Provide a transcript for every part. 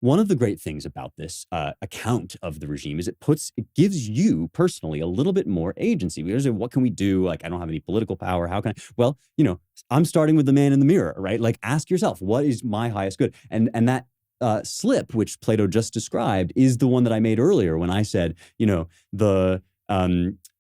one of the great things about this account of the regime is it gives you personally a little bit more agency. Because what can we do? Like, I don't have any political power. How can I? Well, I'm starting with the man in the mirror, right? Like, ask yourself, what is my highest good? And that slip, which Plato just described, is the one that I made earlier when I said, the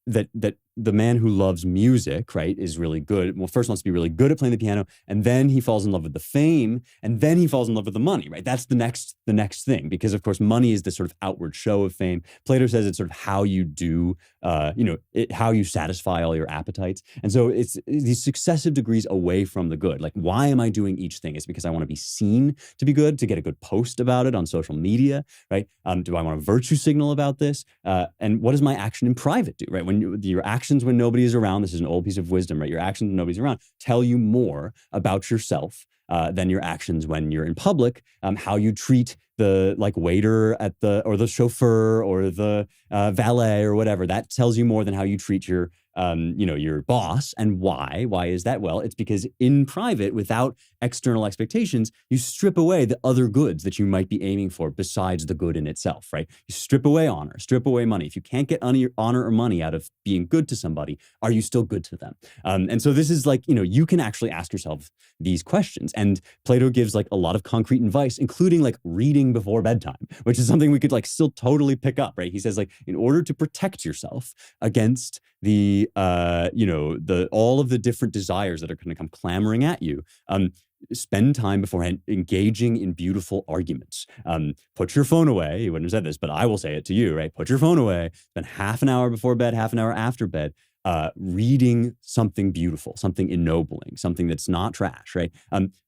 that the man who loves music, right, is really good. Well, first wants to be really good at playing the piano, and then he falls in love with the fame, and then he falls in love with the money, right? That's the next thing, because of course money is the sort of outward show of fame. Plato says it's sort of how you do, how you satisfy all your appetites, and so it's these successive degrees away from the good. Like, why am I doing each thing? It's because I want to be seen to be good, to get a good post about it on social media, right? Do I want to virtue signal about this? And what does my action in private do, right? When your actions when nobody is around, this is an old piece of wisdom, right? Your actions when nobody's around tell you more about yourself than your actions when you're in public. How you treat the waiter or the chauffeur or the valet or whatever, that tells you more than how you treat your boss. And why? Why is that? Well, it's because in private, without external expectations, you strip away the other goods that you might be aiming for besides the good in itself, right? You strip away honor, strip away money. If you can't get honor or money out of being good to somebody, are you still good to them? And so this is you can actually ask yourself these questions. And Plato gives a lot of concrete advice, including reading before bedtime, which is something we could still totally pick up, right? He says in order to protect yourself against the all of the different desires that are going to come clamoring at you, spend time beforehand engaging in beautiful arguments. Put your phone away. You wouldn't have said this, but I will say it to you, right? Put your phone away. Spend half an hour before bed, half an hour after bed, reading something beautiful, something ennobling, something that's not trash, right?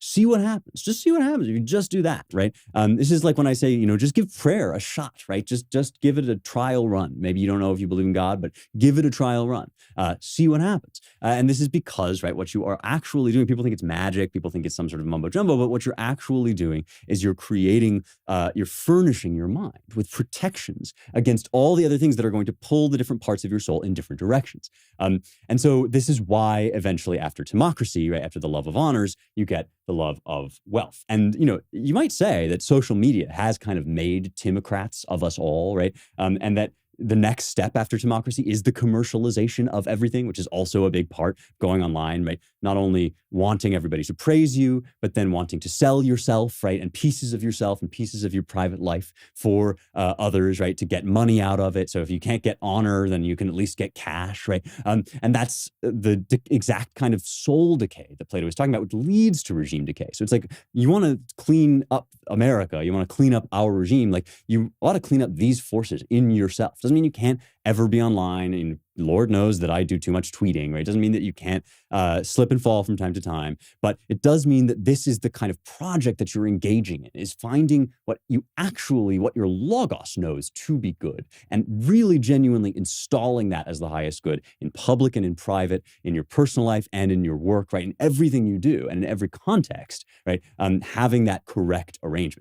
See what happens. Just see what happens if you just do that, right? This is like when I say, just give prayer a shot, right? Just give it a trial run. Maybe you don't know if you believe in God, but give it a trial run. See what happens. And this is because, right, what you are actually doing, people think it's magic, people think it's some sort of mumbo jumbo, but what you're actually doing is you're furnishing your mind with protections against all the other things that are going to pull the different parts of your soul in different directions. And so this is why eventually after timocracy, right, after the love of honors, you get the love of wealth. And, you might say that social media has kind of made timocrats of us all, right? And that the next step after timocracy is the commercialization of everything, which is also a big part going online, right? Not only wanting everybody to praise you, but then wanting to sell yourself, right? And pieces of yourself and pieces of your private life for others, right? To get money out of it. So if you can't get honor, then you can at least get cash, right? And that's the exact kind of soul decay that Plato was talking about, which leads to regime decay. So it's you want to clean up America, you want to clean up our regime, you ought to clean up these forces in yourself. Doesn't mean you can't ever be online, and Lord knows that I do too much tweeting, right? It doesn't mean that you can't slip and fall from time to time, but it does mean that this is the kind of project that you're engaging in, is finding what your logos knows to be good, and really genuinely installing that as the highest good in public and in private, in your personal life and in your work, right? In everything you do and in every context, right? Having that correct arrangement.